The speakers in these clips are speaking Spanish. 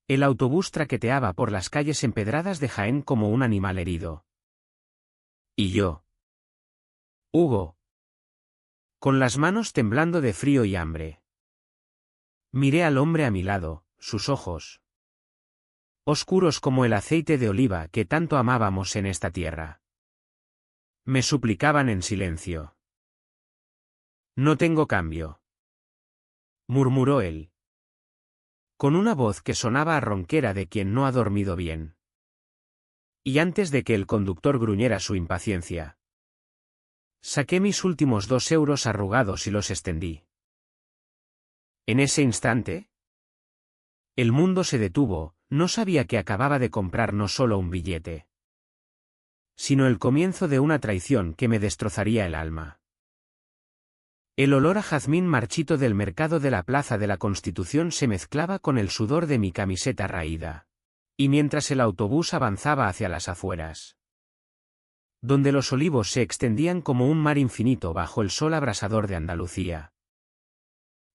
El autobús traqueteaba por las calles empedradas de Jaén como un animal herido. Y yo. Hugo. Con las manos temblando de frío y hambre. Miré al hombre a mi lado, sus ojos. Oscuros como el aceite de oliva que tanto amábamos en esta tierra. Me suplicaban en silencio. No tengo cambio. Murmuró él. Con una voz que sonaba a ronquera de quien no ha dormido bien. Y antes de que el conductor gruñera su impaciencia, saqué mis últimos 2 euros arrugados y los extendí. En ese instante, el mundo se detuvo. No sabía que acababa de comprar no solo un billete, sino el comienzo de una traición que me destrozaría el alma. El olor a jazmín marchito del mercado de la Plaza de la Constitución se mezclaba con el sudor de mi camiseta raída. Y mientras el autobús avanzaba hacia las afueras, donde los olivos se extendían como un mar infinito bajo el sol abrasador de Andalucía,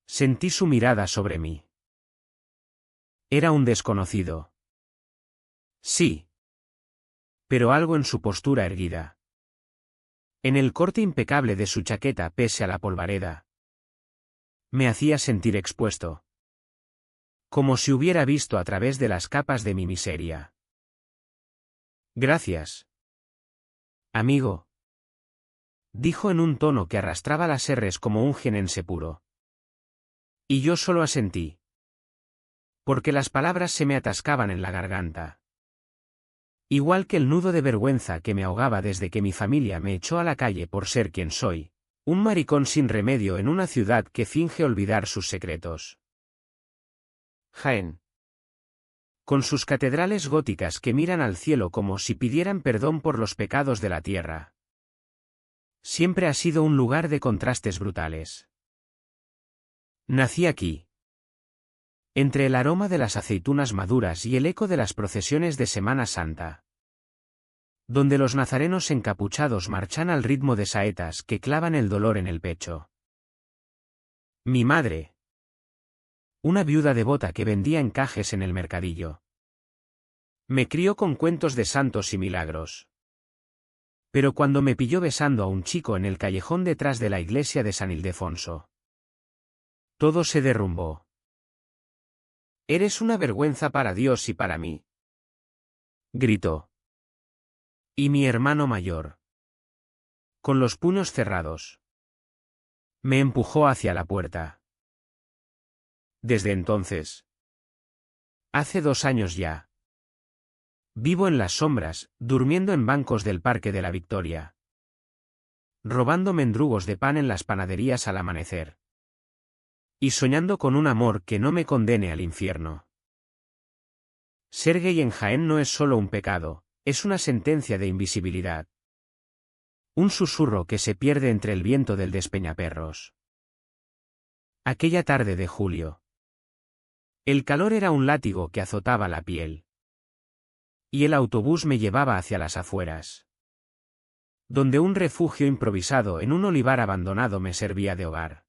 sentí su mirada sobre mí. Era un desconocido. Sí. Pero algo en su postura erguida. En el corte impecable de su chaqueta pese a la polvareda. Me hacía sentir expuesto. Como si hubiera visto a través de las capas de mi miseria. Gracias. Amigo. Dijo en un tono que arrastraba las erres como un jienense puro. Y yo solo asentí. Porque las palabras se me atascaban en la garganta. Igual que el nudo de vergüenza que me ahogaba desde que mi familia me echó a la calle por ser quien soy, un maricón sin remedio en una ciudad que finge olvidar sus secretos. Jaén. Con sus catedrales góticas que miran al cielo como si pidieran perdón por los pecados de la tierra. Siempre ha sido un lugar de contrastes brutales. Nací aquí. Entre el aroma de las aceitunas maduras y el eco de las procesiones de Semana Santa. Donde los nazarenos encapuchados marchan al ritmo de saetas que clavan el dolor en el pecho. Mi madre. Una viuda devota que vendía encajes en el mercadillo. Me crió con cuentos de santos y milagros. Pero cuando me pilló besando a un chico en el callejón detrás de la iglesia de San Ildefonso, todo se derrumbó. Eres una vergüenza para Dios y para mí. Gritó. Y mi hermano mayor, con los puños cerrados, me empujó hacia la puerta. Desde entonces, hace 2 años ya, vivo en las sombras, durmiendo en bancos del Parque de la Victoria, robando mendrugos de pan en las panaderías al amanecer. Y soñando con un amor que no me condene al infierno. Ser gay en Jaén no es solo un pecado, es una sentencia de invisibilidad. Un susurro que se pierde entre el viento del despeñaperros. Aquella tarde de julio. El calor era un látigo que azotaba la piel. Y el autobús me llevaba hacia las afueras. Donde un refugio improvisado en un olivar abandonado me servía de hogar.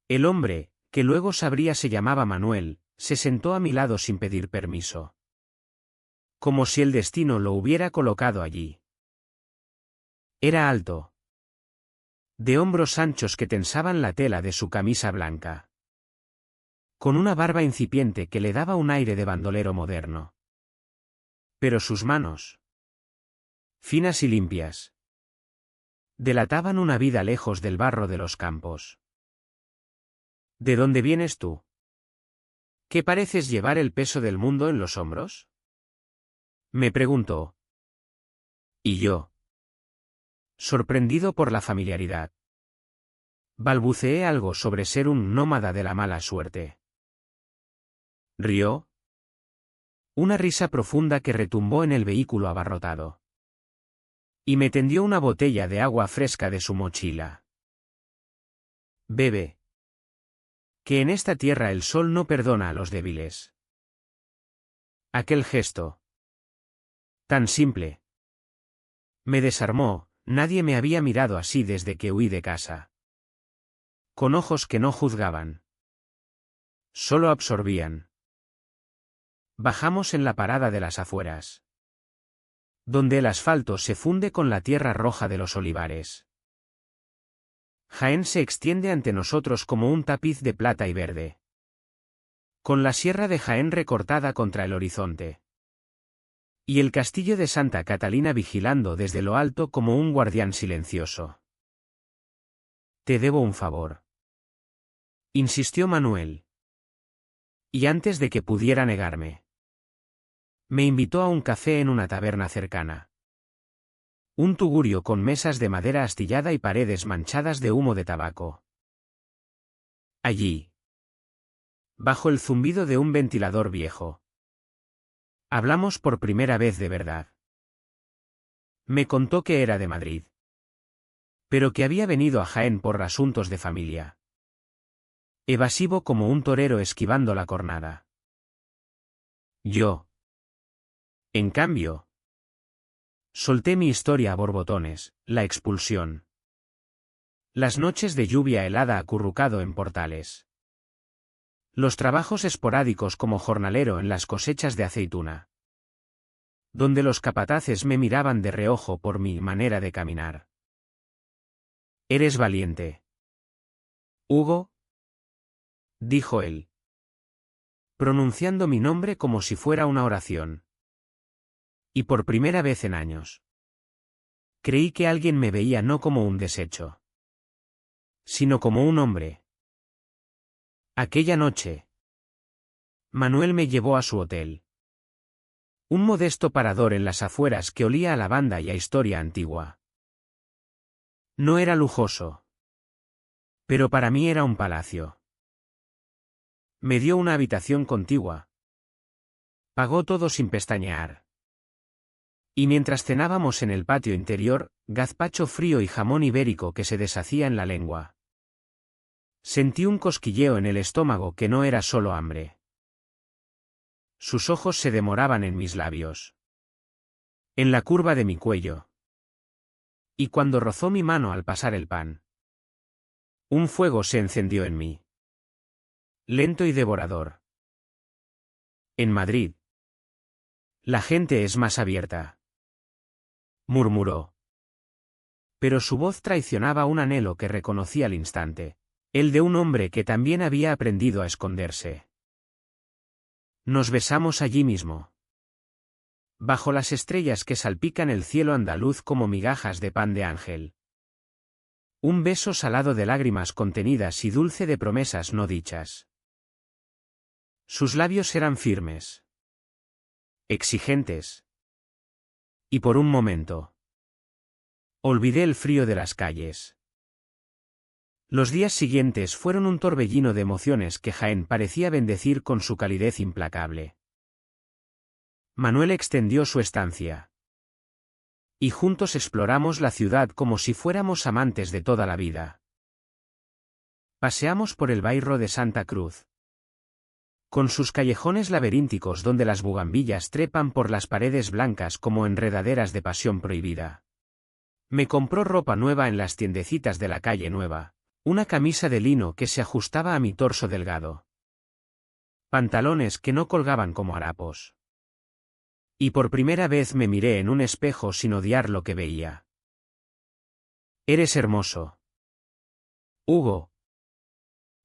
El hombre, que luego sabría se llamaba Manuel, se sentó a mi lado sin pedir permiso. Como si el destino lo hubiera colocado allí. Era alto. De hombros anchos que tensaban la tela de su camisa blanca. Con una barba incipiente que le daba un aire de bandolero moderno. Pero sus manos, finas y limpias, delataban una vida lejos del barro de los campos. ¿De dónde vienes tú? ¿Qué pareces llevar el peso del mundo en los hombros? Me preguntó. Y yo, sorprendido por la familiaridad, balbuceé algo sobre ser un nómada de la mala suerte. Rió. Una risa profunda que retumbó en el vehículo abarrotado. Y me tendió una botella de agua fresca de su mochila. Bebe. Que en esta tierra el sol no perdona a los débiles. Aquel gesto, tan simple, me desarmó. Nadie me había mirado así desde que huí de casa. Con ojos que no juzgaban. Solo absorbían. Bajamos en la parada de las afueras, donde el asfalto se funde con la tierra roja de los olivares. Jaén se extiende ante nosotros como un tapiz de plata y verde, con la sierra de Jaén recortada contra el horizonte, y el castillo de Santa Catalina vigilando desde lo alto como un guardián silencioso. «Te debo un favor», insistió Manuel. Y antes de que pudiera negarme, me invitó a un café en una taberna cercana. Un tugurio con mesas de madera astillada y paredes manchadas de humo de tabaco. Allí, bajo el zumbido de un ventilador viejo, hablamos por primera vez de verdad. Me contó que era de Madrid, pero que había venido a Jaén por asuntos de familia. Evasivo como un torero esquivando la cornada. Yo, en cambio, solté mi historia a borbotones, la expulsión. Las noches de lluvia helada acurrucado en portales. Los trabajos esporádicos como jornalero en las cosechas de aceituna, donde los capataces me miraban de reojo por mi manera de caminar. «Eres valiente, Hugo», dijo él, pronunciando mi nombre como si fuera una oración. Y por primera vez en años, creí que alguien me veía no como un desecho, sino como un hombre. Aquella noche, Manuel me llevó a su hotel. Un modesto parador en las afueras que olía a lavanda y a historia antigua. No era lujoso, pero para mí era un palacio. Me dio una habitación contigua. Pagó todo sin pestañear. Y mientras cenábamos en el patio interior, gazpacho frío y jamón ibérico que se deshacía en la lengua. Sentí un cosquilleo en el estómago que no era solo hambre. Sus ojos se demoraban en mis labios, en la curva de mi cuello. Y cuando rozó mi mano al pasar el pan, un fuego se encendió en mí. Lento y devorador. En Madrid, la gente es más abierta, murmuró. Pero su voz traicionaba un anhelo que reconocí al instante, el de un hombre que también había aprendido a esconderse. Nos besamos allí mismo, bajo las estrellas que salpican el cielo andaluz como migajas de pan de ángel. Un beso salado de lágrimas contenidas y dulce de promesas no dichas. Sus labios eran firmes, exigentes. Y por un momento, olvidé el frío de las calles. Los días siguientes fueron un torbellino de emociones que Jaén parecía bendecir con su calidez implacable. Manuel extendió su estancia. Y juntos exploramos la ciudad como si fuéramos amantes de toda la vida. Paseamos por el bairro de Santa Cruz, con sus callejones laberínticos donde las bugambillas trepan por las paredes blancas como enredaderas de pasión prohibida. Me compró ropa nueva en las tiendecitas de la calle Nueva, una camisa de lino que se ajustaba a mi torso delgado, pantalones que no colgaban como harapos. Y por primera vez me miré en un espejo sin odiar lo que veía. «Eres hermoso, Hugo,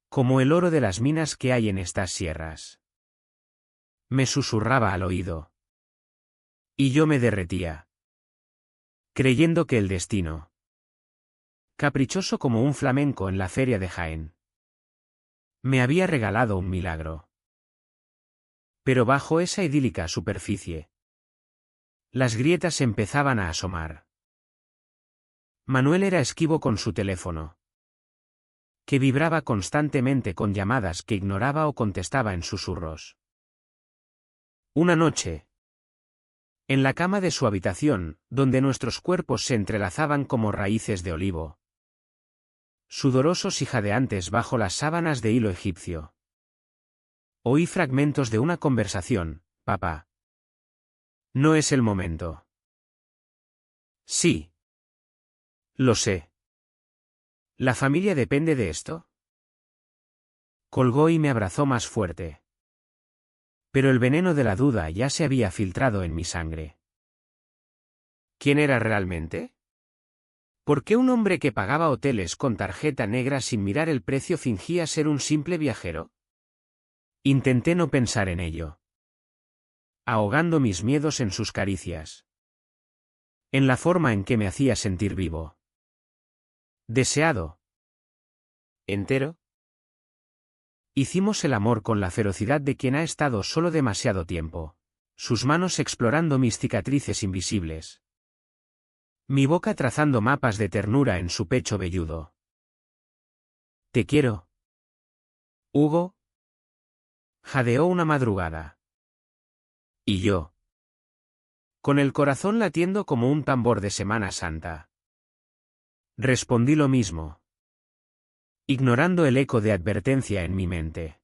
como el oro de las minas que hay en estas sierras», me susurraba al oído. Y yo me derretía, creyendo que el destino, caprichoso como un flamenco en la feria de Jaén, me había regalado un milagro. Pero bajo esa idílica superficie, las grietas empezaban a asomar. Manuel era esquivo con su teléfono, que vibraba constantemente con llamadas que ignoraba o contestaba en susurros. Una noche, en la cama de su habitación, donde nuestros cuerpos se entrelazaban como raíces de olivo, sudorosos y jadeantes bajo las sábanas de hilo egipcio, oí fragmentos de una conversación: «Papá, no es el momento». «Sí. Lo sé. ¿La familia depende de esto?». Colgó y me abrazó más fuerte. Pero el veneno de la duda ya se había filtrado en mi sangre. ¿Quién era realmente? ¿Por qué un hombre que pagaba hoteles con tarjeta negra sin mirar el precio fingía ser un simple viajero? Intenté no pensar en ello, ahogando mis miedos en sus caricias, en la forma en que me hacía sentir vivo. Deseado. ¿Entero? Hicimos el amor con la ferocidad de quien ha estado solo demasiado tiempo, sus manos explorando mis cicatrices invisibles. Mi boca trazando mapas de ternura en su pecho velludo. Te quiero. Hugo. Jadeó una madrugada. Y yo. Con el corazón latiendo como un tambor de Semana Santa. Respondí lo mismo, ignorando el eco de advertencia en mi mente.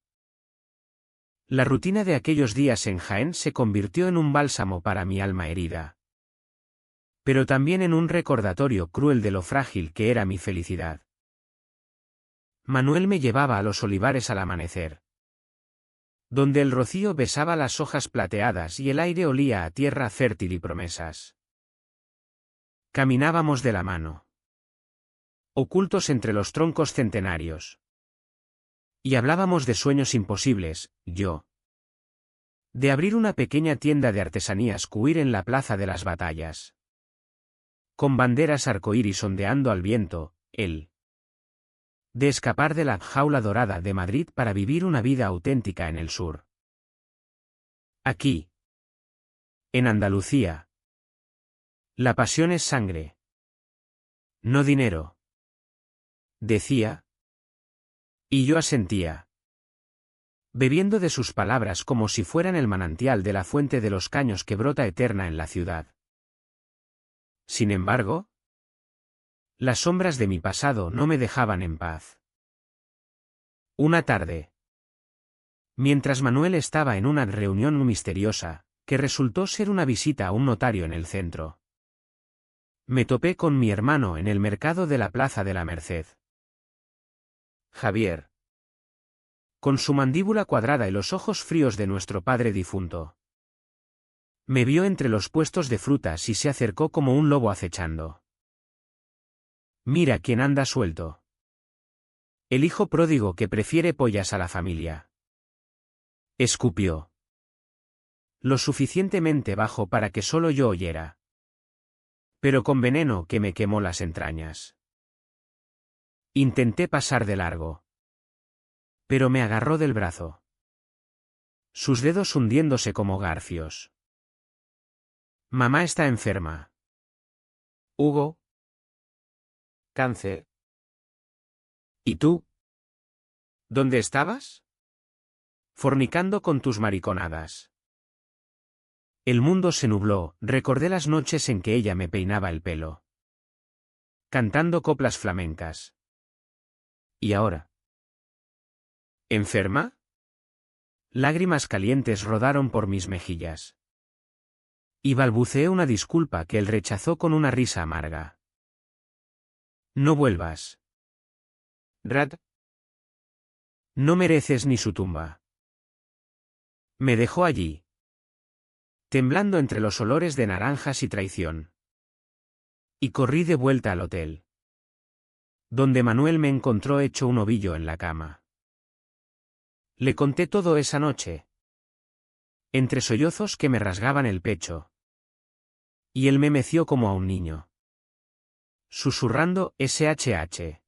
La rutina de aquellos días en Jaén se convirtió en un bálsamo para mi alma herida. Pero también en un recordatorio cruel de lo frágil que era mi felicidad. Manuel me llevaba a los olivares al amanecer, donde el rocío besaba las hojas plateadas y el aire olía a tierra fértil y promesas. Caminábamos de la mano, ocultos entre los troncos centenarios. Y hablábamos de sueños imposibles, yo. De abrir una pequeña tienda de artesanías cuir en la Plaza de las Batallas. Con banderas arcoíris ondeando al viento, él. De escapar de la jaula dorada de Madrid para vivir una vida auténtica en el sur. Aquí. En Andalucía. La pasión es sangre. No dinero. Decía. Y yo asentía, bebiendo de sus palabras como si fueran el manantial de la fuente de los caños que brota eterna en la ciudad. Sin embargo, las sombras de mi pasado no me dejaban en paz. Una tarde, mientras Manuel estaba en una reunión misteriosa, que resultó ser una visita a un notario en el centro, me topé con mi hermano en el mercado de la Plaza de la Merced. Javier. Con su mandíbula cuadrada y los ojos fríos de nuestro padre difunto. Me vio entre los puestos de frutas y se acercó como un lobo acechando. Mira quién anda suelto. El hijo pródigo que prefiere pollas a la familia. Escupió. Lo suficientemente bajo para que solo yo oyera. Pero con veneno que me quemó las entrañas. Intenté pasar de largo. Pero me agarró del brazo. Sus dedos hundiéndose como garfios. Mamá está enferma. Hugo. Cáncer. ¿Y tú? ¿Dónde estabas? Fornicando con tus mariconadas. El mundo se nubló, recordé las noches en que ella me peinaba el pelo. Cantando coplas flamencas. ¿Y ahora? ¿Enferma? Lágrimas calientes rodaron por mis mejillas. Y balbuceé una disculpa que él rechazó con una risa amarga. No vuelvas. Rad. No mereces ni su tumba. Me dejó allí, temblando entre los olores de naranjas y traición. Y corrí de vuelta al hotel, donde Manuel me encontró hecho un ovillo en la cama. Le conté todo esa noche, entre sollozos que me rasgaban el pecho. Y él me meció como a un niño, susurrando SHH.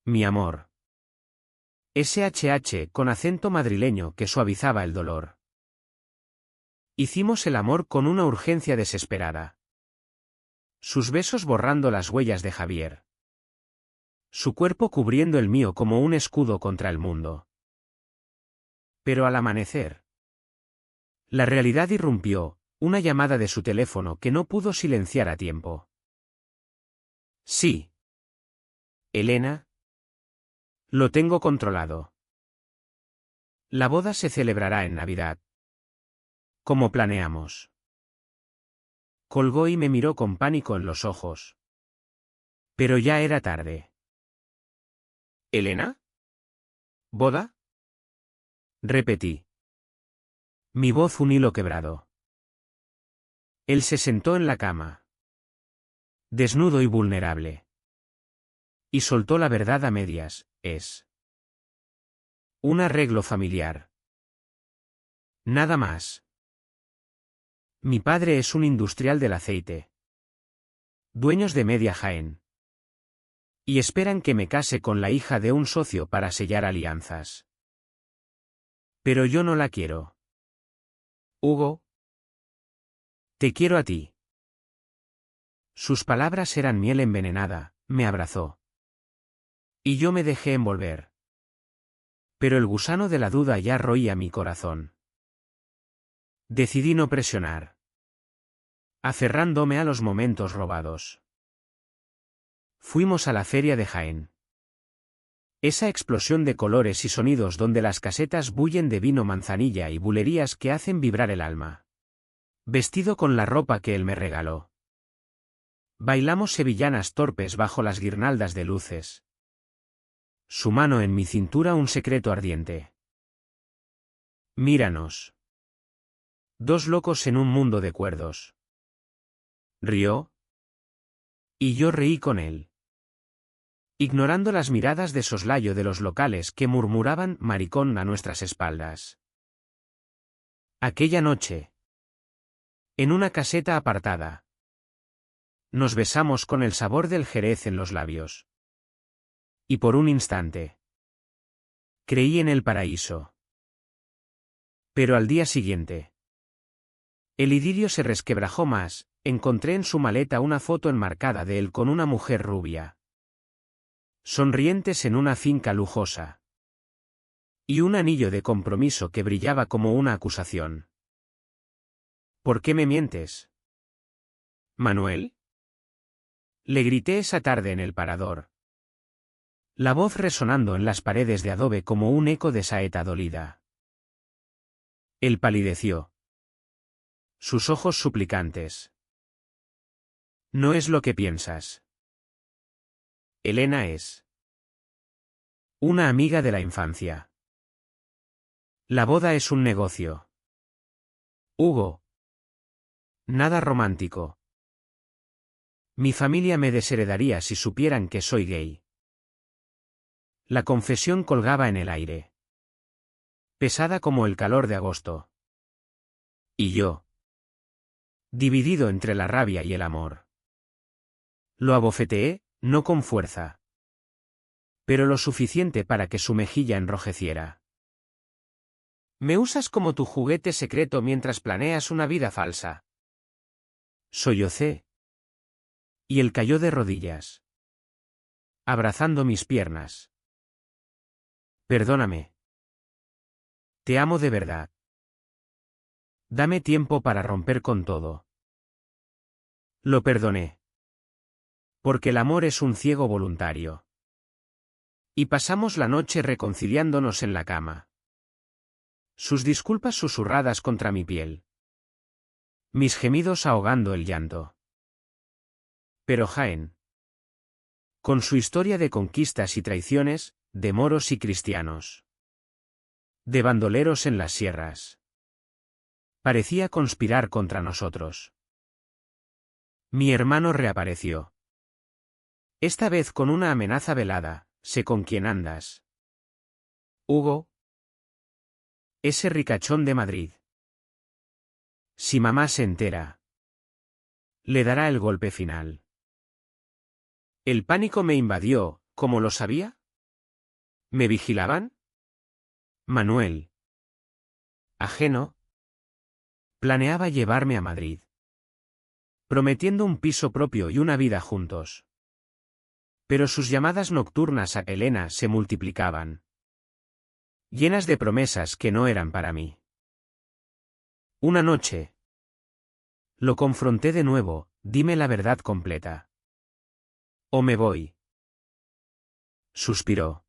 Mi amor. SHH con acento madrileño que suavizaba el dolor. Hicimos el amor con una urgencia desesperada. Sus besos borrando las huellas de Javier. Su cuerpo cubriendo el mío como un escudo contra el mundo. Pero al amanecer, la realidad irrumpió, una llamada de su teléfono que no pudo silenciar a tiempo. Sí. Elena. Lo tengo controlado. La boda se celebrará en Navidad. Como planeamos. Colgó y me miró con pánico en los ojos. Pero ya era tarde. ¿Elena? ¿Boda? Repetí. Mi voz un hilo quebrado. Él se sentó en la cama, desnudo y vulnerable. Y soltó la verdad a medias, es un arreglo familiar. Nada más. Mi padre es un industrial del aceite. Dueños de media Jaén. Y esperan que me case con la hija de un socio para sellar alianzas. Pero yo no la quiero. Hugo. Te quiero a ti. Sus palabras eran miel envenenada, me abrazó. Y yo me dejé envolver. Pero el gusano de la duda ya roía mi corazón. Decidí no presionar, aferrándome a los momentos robados. Fuimos a la feria de Jaén. Esa explosión de colores y sonidos donde las casetas bullen de vino, manzanilla y bulerías que hacen vibrar el alma. Vestido con la ropa que él me regaló. Bailamos sevillanas torpes bajo las guirnaldas de luces. Su mano en mi cintura, un secreto ardiente. Míranos. Dos locos en un mundo de cuerdos. Rió. Y yo reí con él. Ignorando las miradas de soslayo de los locales que murmuraban maricón a nuestras espaldas. Aquella noche. En una caseta apartada. Nos besamos con el sabor del jerez en los labios. Y por un instante. Creí en el paraíso. Pero al día siguiente. El idilio se resquebrajó más, encontré en su maleta una foto enmarcada de él con una mujer rubia. Sonrientes en una finca lujosa. Y un anillo de compromiso que brillaba como una acusación. ¿Por qué me mientes? ¿Manuel? Le grité esa tarde en el parador. La voz resonando en las paredes de adobe como un eco de saeta dolida. Él palideció. Sus ojos suplicantes. No es lo que piensas. Elena es una amiga de la infancia. La boda es un negocio. Hugo. Nada romántico. Mi familia me desheredaría si supieran que soy gay. La confesión colgaba en el aire. Pesada como el calor de agosto. Y yo. Dividido entre la rabia y el amor. Lo abofeteé, no con fuerza. Pero lo suficiente para que su mejilla enrojeciera. Me usas como tu juguete secreto mientras planeas una vida falsa. Sollocé. Y él cayó de rodillas. Abrazando mis piernas. Perdóname. Te amo de verdad. Dame tiempo para romper con todo. Lo perdoné. Porque el amor es un ciego voluntario. Y pasamos la noche reconciliándonos en la cama. Sus disculpas susurradas contra mi piel. Mis gemidos ahogando el llanto. Pero Jaén. Con su historia de conquistas y traiciones, de moros y cristianos. De bandoleros en las sierras. Parecía conspirar contra nosotros. Mi hermano reapareció. Esta vez con una amenaza velada, sé con quién andas. Hugo. Ese ricachón de Madrid. Si mamá se entera. Le dará el golpe final. El pánico me invadió, ¿cómo lo sabía? ¿Me vigilaban? Manuel. Ajeno. Planeaba llevarme a Madrid. Prometiendo un piso propio y una vida juntos. Pero sus llamadas nocturnas a Elena se multiplicaban. Llenas de promesas que no eran para mí. Una noche. Lo confronté de nuevo, dime la verdad completa. O me voy. Suspiró.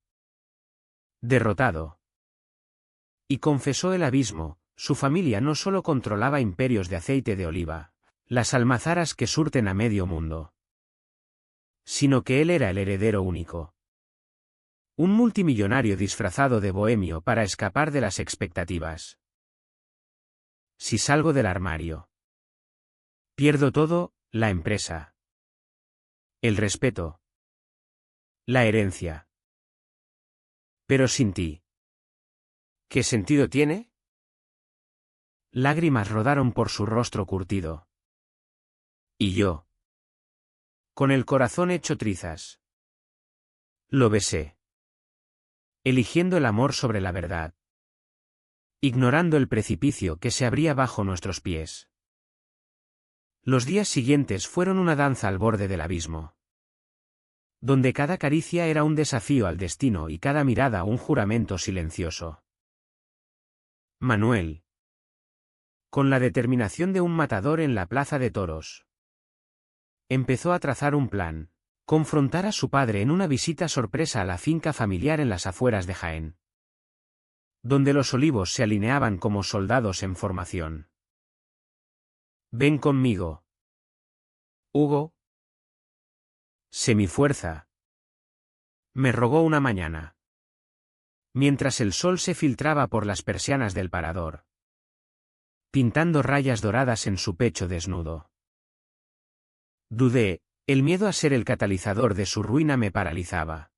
Derrotado. Y confesó el abismo, su familia no solo controlaba imperios de aceite de oliva, las almazaras que surten a medio mundo, sino que él era el heredero único. Un multimillonario disfrazado de bohemio para escapar de las expectativas. Si salgo del armario, pierdo todo, la empresa, el respeto, la herencia. Pero sin ti, ¿qué sentido tiene? Lágrimas rodaron por su rostro curtido. Y yo, con el corazón hecho trizas, lo besé, eligiendo el amor sobre la verdad, ignorando el precipicio que se abría bajo nuestros pies. Los días siguientes fueron una danza al borde del abismo, donde cada caricia era un desafío al destino y cada mirada un juramento silencioso. Manuel, con la determinación de un matador en la plaza de toros, empezó a trazar un plan: confrontar a su padre en una visita sorpresa a la finca familiar en las afueras de Jaén, donde los olivos se alineaban como soldados en formación. Ven conmigo, Hugo. Sé mi fuerza, me rogó una mañana, mientras el sol se filtraba por las persianas del parador, pintando rayas doradas en su pecho desnudo. Dudé, el miedo a ser el catalizador de su ruina me paralizaba.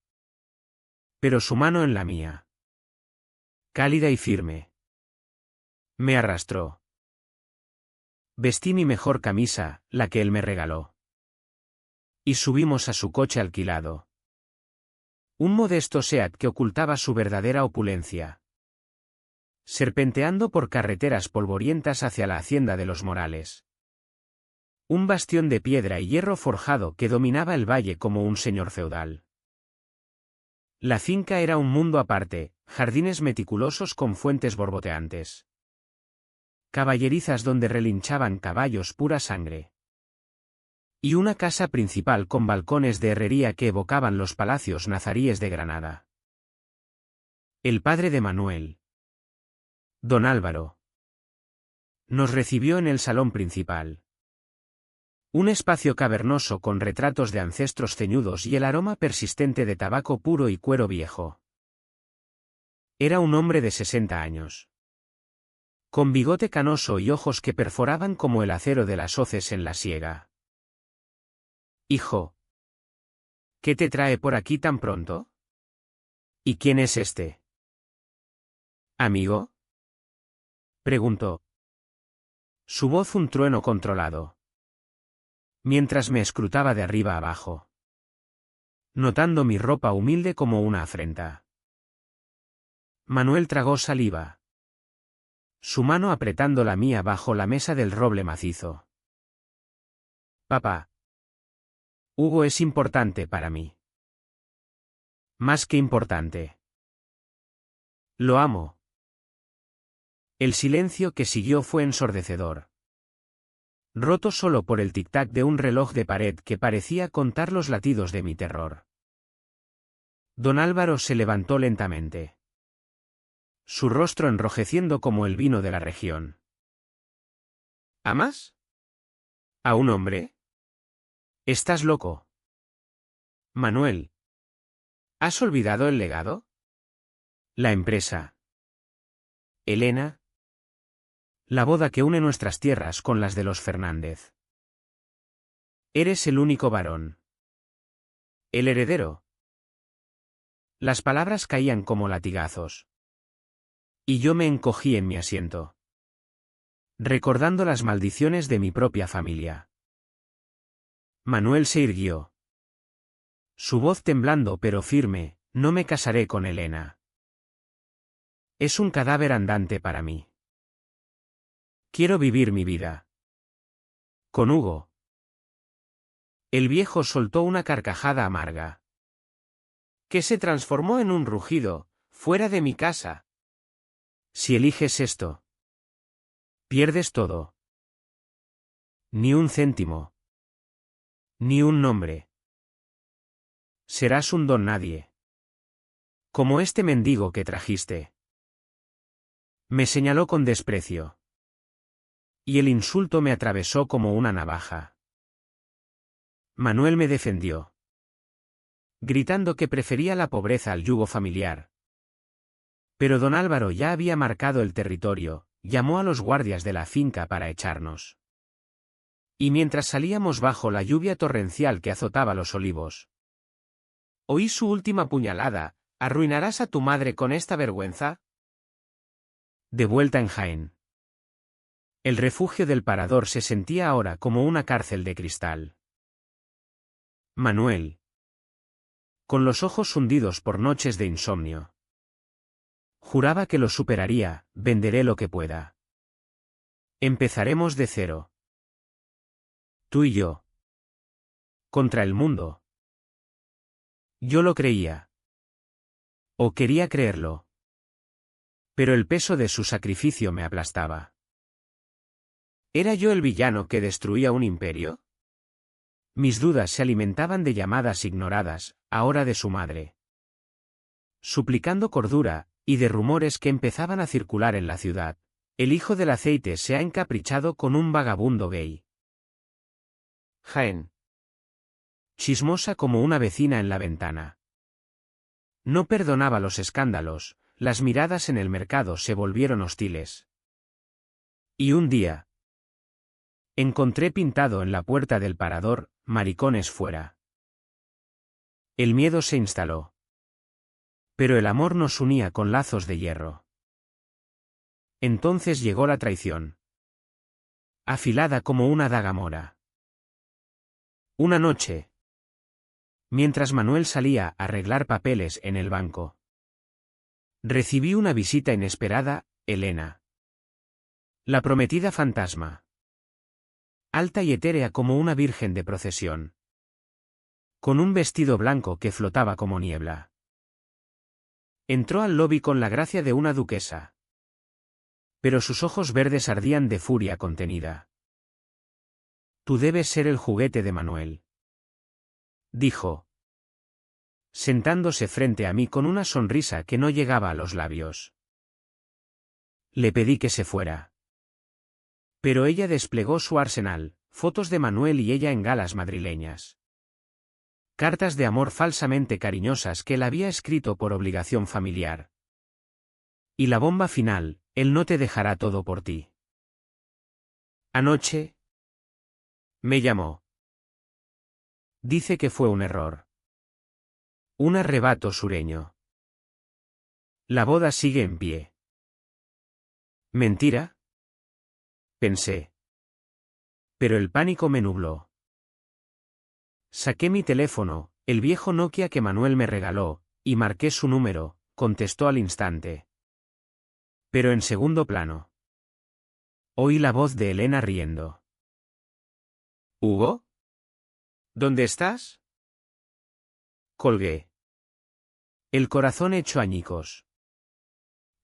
Pero su mano en la mía, cálida y firme, me arrastró. Vestí mi mejor camisa, la que él me regaló, y subimos a su coche alquilado. Un modesto Seat que ocultaba su verdadera opulencia. Serpenteando por carreteras polvorientas hacia la hacienda de los Morales. Un bastión de piedra y hierro forjado que dominaba el valle como un señor feudal. La finca era un mundo aparte, jardines meticulosos con fuentes borboteantes. Caballerizas donde relinchaban caballos pura sangre. Y una casa principal con balcones de herrería que evocaban los palacios nazaríes de Granada. El padre de Manuel, don Álvaro, nos recibió en el salón principal. Un espacio cavernoso con retratos de ancestros ceñudos y el aroma persistente de tabaco puro y cuero viejo. Era un hombre de 60 años. Con bigote canoso y ojos que perforaban como el acero de las hoces en la siega. Hijo, ¿qué te trae por aquí tan pronto? ¿Y quién es este? ¿Amigo? Preguntó. Su voz un trueno controlado. Mientras me escrutaba de arriba abajo, notando mi ropa humilde como una afrenta. Manuel tragó saliva, su mano apretando la mía bajo la mesa del roble macizo. Papá. Hugo es importante para mí. Más que importante. Lo amo. El silencio que siguió fue ensordecedor. Roto solo por el tic-tac de un reloj de pared que parecía contar los latidos de mi terror. Don Álvaro se levantó lentamente, su rostro enrojeciendo como el vino de la región. ¿Amas? ¿A un hombre? Estás loco. Manuel. ¿Has olvidado el legado? La empresa. Elena. La boda que une nuestras tierras con las de los Fernández. Eres el único varón. El heredero. Las palabras caían como latigazos. Y yo me encogí en mi asiento, recordando las maldiciones de mi propia familia. Manuel se irguió. Su voz temblando pero firme: no me casaré con Elena. Es un cadáver andante para mí. Quiero vivir mi vida con Hugo. El viejo soltó una carcajada amarga, que se transformó en un rugido: fuera de mi casa. Si eliges esto, pierdes todo. Ni un céntimo. Ni un nombre. Serás un don nadie. Como este mendigo que trajiste. Me señaló con desprecio. Y el insulto me atravesó como una navaja. Manuel me defendió, gritando que prefería la pobreza al yugo familiar. Pero don Álvaro ya había marcado el territorio, llamó a los guardias de la finca para echarnos. Y mientras salíamos bajo la lluvia torrencial que azotaba los olivos, oí su última puñalada: ¿arruinarás a tu madre con esta vergüenza? De vuelta en Jaén. El refugio del Parador se sentía ahora como una cárcel de cristal. Manuel. Con los ojos hundidos por noches de insomnio. Juraba que lo superaría: venderé lo que pueda. Empezaremos de cero. Tú y yo. Contra el mundo. Yo lo creía. O quería creerlo. Pero el peso de su sacrificio me aplastaba. ¿Era yo el villano que destruía un imperio? Mis dudas se alimentaban de llamadas ignoradas, ahora de su madre, suplicando cordura, y de rumores que empezaban a circular en la ciudad. El hijo del aceite se ha encaprichado con un vagabundo gay. Jaén. Chismosa como una vecina en la ventana. No perdonaba los escándalos, las miradas en el mercado se volvieron hostiles. Y un día encontré pintado en la puerta del Parador: maricones fuera. El miedo se instaló. Pero el amor nos unía con lazos de hierro. Entonces llegó la traición. Afilada como una daga mora. Una noche, mientras Manuel salía a arreglar papeles en el banco, recibí una visita inesperada: Elena. La prometida fantasma. Alta y etérea como una virgen de procesión. Con un vestido blanco que flotaba como niebla. Entró al lobby con la gracia de una duquesa. Pero sus ojos verdes ardían de furia contenida. Tú debes ser el juguete de Manuel, dijo, sentándose frente a mí con una sonrisa que no llegaba a los labios. Le pedí que se fuera. Pero ella desplegó su arsenal: fotos de Manuel y ella en galas madrileñas. Cartas de amor falsamente cariñosas que él había escrito por obligación familiar. Y la bomba final: él no te dejará todo por ti. Anoche me llamó. Dice que fue un error. Un arrebato sureño. La boda sigue en pie. ¿Mentira?, pensé. Pero el pánico me nubló. Saqué mi teléfono, el viejo Nokia que Manuel me regaló, y marqué su número. Contestó al instante. Pero en segundo plano, oí la voz de Elena riendo. ¿Hugo? ¿Dónde estás? Colgué. El corazón hecho añicos.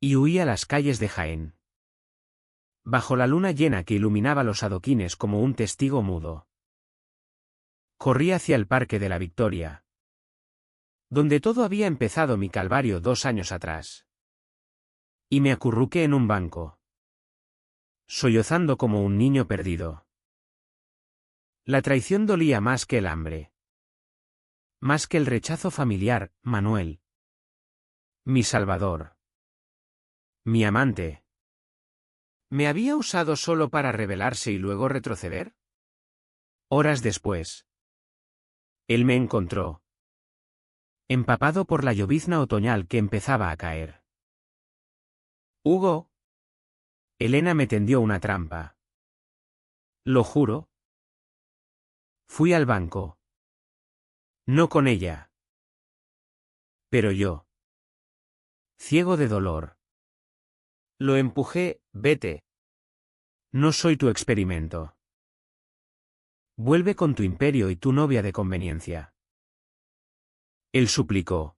Y huí a las calles de Jaén. Bajo la luna llena que iluminaba los adoquines como un testigo mudo. Corrí hacia el Parque de la Victoria, donde todo había empezado mi calvario 2 años atrás. Y me acurruqué en un banco, sollozando como un niño perdido. La traición dolía más que el hambre. Más que el rechazo familiar: Manuel. Mi salvador. Mi amante. ¿Me había usado solo para rebelarse y luego retroceder? Horas después, él me encontró, empapado por la llovizna otoñal que empezaba a caer. Hugo. Elena me tendió una trampa. Lo juro. Fui al banco. No con ella. Pero yo, ciego de dolor, lo empujé: vete. No soy tu experimento. Vuelve con tu imperio y tu novia de conveniencia. Él suplicó,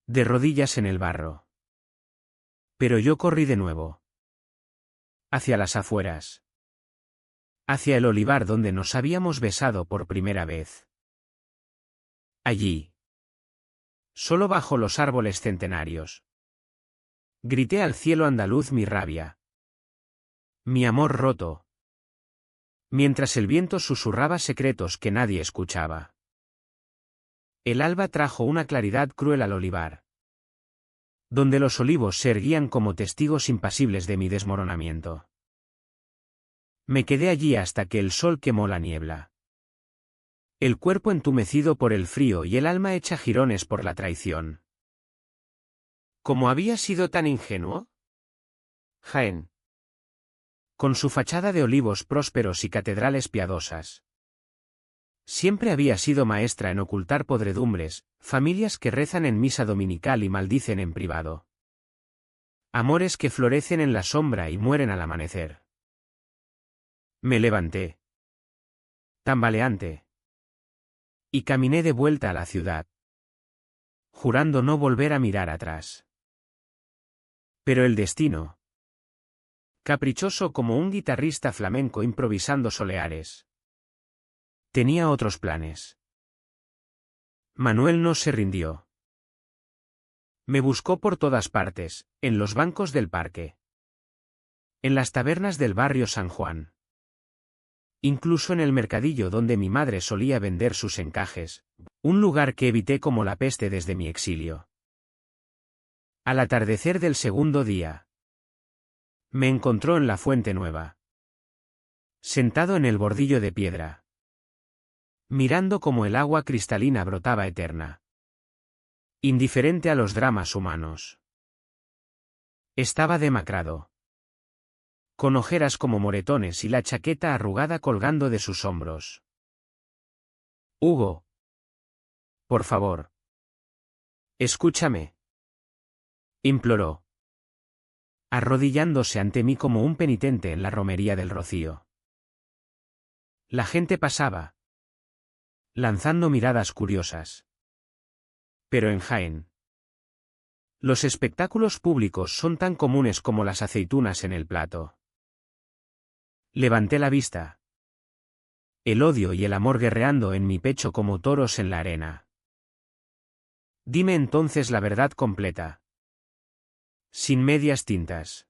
de rodillas en el barro. Pero yo corrí de nuevo. Hacia las afueras. Hacia el olivar donde nos habíamos besado por primera vez. Allí, solo bajo los árboles centenarios, grité al cielo andaluz mi rabia. Mi amor roto. Mientras el viento susurraba secretos que nadie escuchaba. El alba trajo una claridad cruel al olivar, donde los olivos se erguían como testigos impasibles de mi desmoronamiento. Me quedé allí hasta que el sol quemó la niebla. El cuerpo entumecido por el frío y el alma hecha jirones por la traición. ¿Cómo había sido tan ingenuo? Jaén. Con su fachada de olivos prósperos y catedrales piadosas. Siempre había sido maestra en ocultar podredumbres, familias que rezan en misa dominical y maldicen en privado. Amores que florecen en la sombra y mueren al amanecer. Me levanté. Tambaleante. Y caminé de vuelta a la ciudad. Jurando no volver a mirar atrás. Pero el destino. Caprichoso como un guitarrista flamenco improvisando soleares. Tenía otros planes. Manuel no se rindió. Me buscó por todas partes, en los bancos del parque. En las tabernas del barrio San Juan. Incluso en el mercadillo donde mi madre solía vender sus encajes, un lugar que evité como la peste desde mi exilio. Al atardecer del segundo día. Me encontró en la Fuente Nueva. Sentado en el bordillo de piedra. Mirando cómo el agua cristalina brotaba eterna. Indiferente a los dramas humanos. Estaba demacrado. Con ojeras como moretones y la chaqueta arrugada colgando de sus hombros. Hugo. Por favor. Escúchame. Imploró. Arrodillándose ante mí como un penitente en la romería del Rocío. La gente pasaba. Lanzando miradas curiosas. Pero en Jaén. Los espectáculos públicos son tan comunes como las aceitunas en el plato. Levanté la vista. El odio y el amor guerreando en mi pecho como toros en la arena. Dime entonces la verdad completa. Sin medias tintas.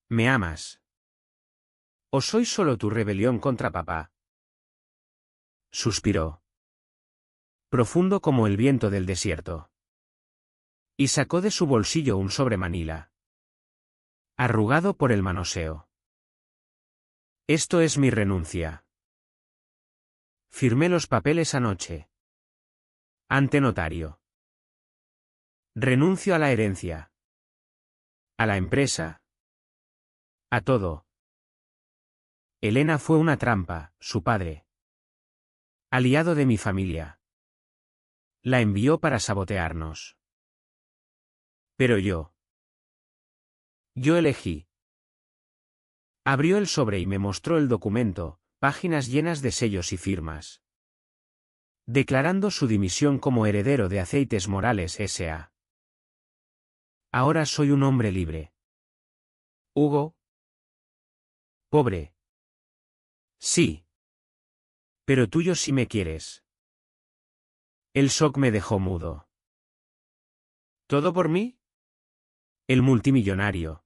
¿Me amas? ¿O soy solo tu rebelión contra papá? Suspiró. Profundo como el viento del desierto. Y sacó de su bolsillo un sobre manila. Arrugado por el manoseo. Esto es mi renuncia. Firmé los papeles anoche. Ante notario. Renuncio a la herencia. A la empresa. A todo. Elena fue una trampa, su padre. Aliado de mi familia. La envió para sabotearnos. Pero yo. Yo elegí. Abrió el sobre y me mostró el documento, páginas llenas de sellos y firmas. Declarando su dimisión como heredero de Aceites Morales S.A. Ahora soy un hombre libre. Hugo. Pobre. Sí. Pero tuyo si me quieres. El shock me dejó mudo. ¿Todo por mí? El multimillonario.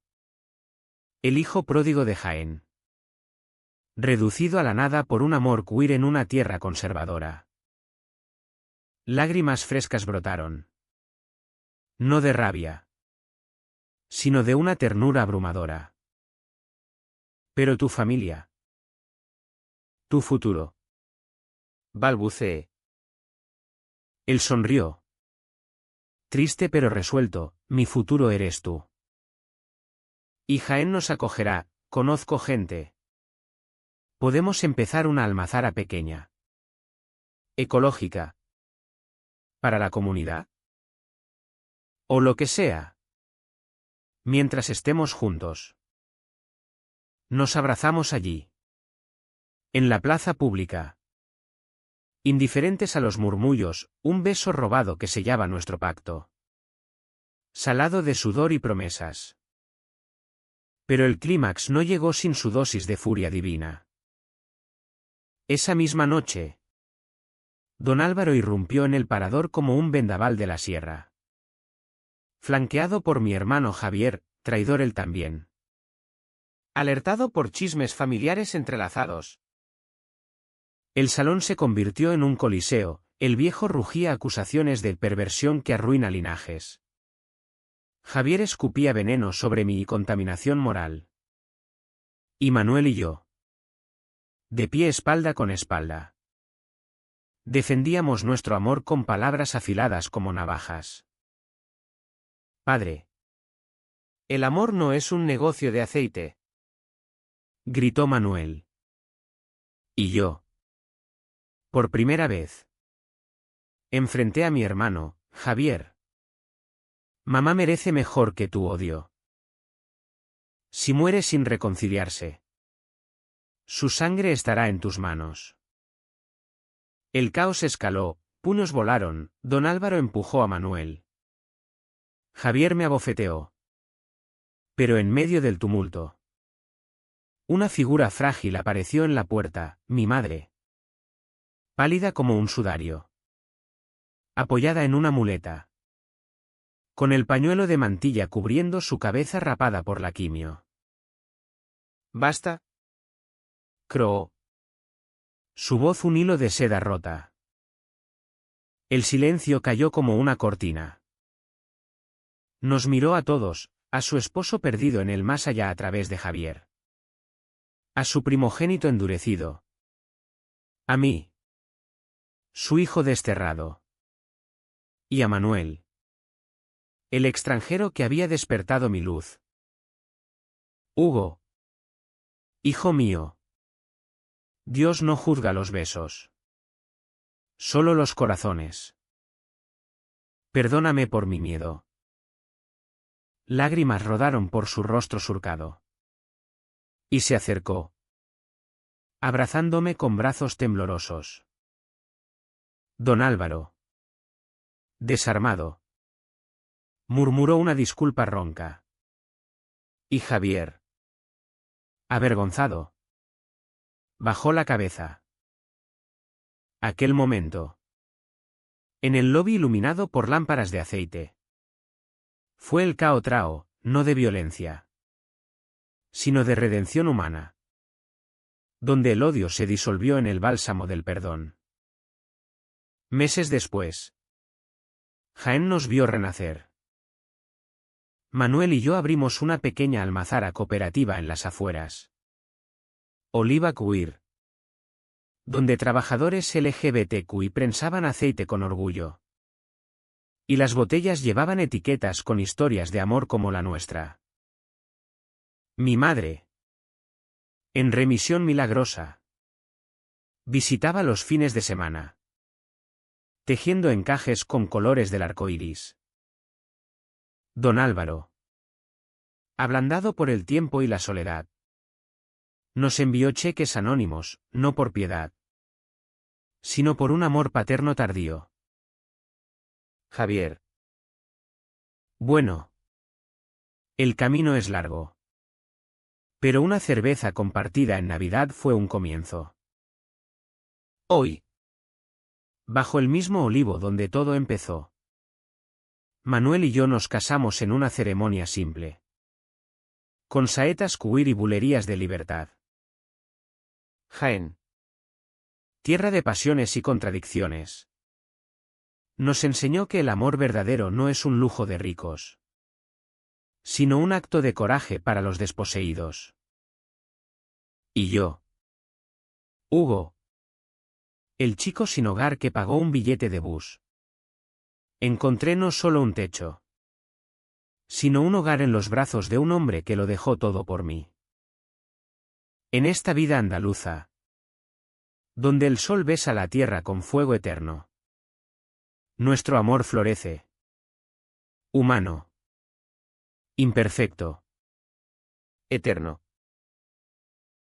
El hijo pródigo de Jaén. Reducido a la nada por un amor queer en una tierra conservadora. Lágrimas frescas brotaron. No de rabia. Sino de una ternura abrumadora. Pero tu familia. Tu futuro. Balbuceé. Él sonrió. Triste pero resuelto, mi futuro eres tú. Y Jaén nos acogerá, conozco gente. Podemos empezar una almazara pequeña. Ecológica. ¿Para la comunidad? O lo que sea. Mientras estemos juntos. Nos abrazamos allí. En la plaza pública. Indiferentes a los murmullos, un beso robado que sellaba nuestro pacto. Salado de sudor y promesas. Pero el clímax no llegó sin su dosis de furia divina. Esa misma noche. Don Álvaro irrumpió en el parador como un vendaval de la sierra. Flanqueado por mi hermano Javier, traidor él también. Alertado por chismes familiares entrelazados. El salón se convirtió en un coliseo, el viejo rugía acusaciones de perversión que arruina linajes. Javier escupía veneno sobre mí y contaminación moral. Y Manuel y yo, de pie espalda con espalda, defendíamos nuestro amor con palabras afiladas como navajas. Padre. El amor no es un negocio de aceite, gritó Manuel. Y yo, por primera vez, enfrenté a mi hermano, Javier. Mamá merece mejor que tu odio. Si muere sin reconciliarse, su sangre estará en tus manos. El caos escaló, puños volaron, don Álvaro empujó a Manuel. Javier me abofeteó. Pero en medio del tumulto, una figura frágil apareció en la puerta, mi madre. Pálida como un sudario. Apoyada en una muleta. Con el pañuelo de mantilla cubriendo su cabeza rapada por la quimio. ¿Basta? Croó. Su voz un hilo de seda rota. El silencio cayó como una cortina. Nos miró a todos, a su esposo perdido en el más allá a través de Javier. A su primogénito endurecido. A mí. Su hijo desterrado. Y a Manuel. El extranjero que había despertado mi luz. Hugo. Hijo mío. Dios no juzga los besos. Solo los corazones. Perdóname por mi miedo. Lágrimas rodaron por su rostro surcado. Y se acercó. Abrazándome con brazos temblorosos. Don Álvaro. Desarmado. Murmuró una disculpa ronca. Y Javier. Avergonzado. Bajó la cabeza. Aquel momento. En el lobby iluminado por lámparas de aceite. Fue el cao trao, no de violencia, sino de redención humana. Donde el odio se disolvió en el bálsamo del perdón. Meses después, Jaén nos vio renacer. Manuel y yo abrimos una pequeña almazara cooperativa en las afueras. Oliva Queer. Donde trabajadores LGBTQI prensaban aceite con orgullo. Y las botellas llevaban etiquetas con historias de amor como la nuestra. Mi madre. En remisión milagrosa. Visitaba los fines de semana. Tejiendo encajes con colores del arco iris. Don Álvaro. Ablandado por el tiempo y la soledad. Nos envió cheques anónimos, no por piedad, sino por un amor paterno tardío. Javier. Bueno. El camino es largo. Pero una cerveza compartida en Navidad fue un comienzo. Hoy. Bajo el mismo olivo donde todo empezó. Manuel y yo nos casamos en una ceremonia simple. Con saetas queer y bulerías de libertad. Jaén. Tierra de pasiones y contradicciones. Nos enseñó que el amor verdadero no es un lujo de ricos, sino un acto de coraje para los desposeídos. Y yo. Hugo. El chico sin hogar que pagó un billete de bus. Encontré no solo un techo, sino un hogar en los brazos de un hombre que lo dejó todo por mí. En esta vida andaluza, donde el sol besa la tierra con fuego eterno, nuestro amor florece. Humano. Imperfecto. Eterno.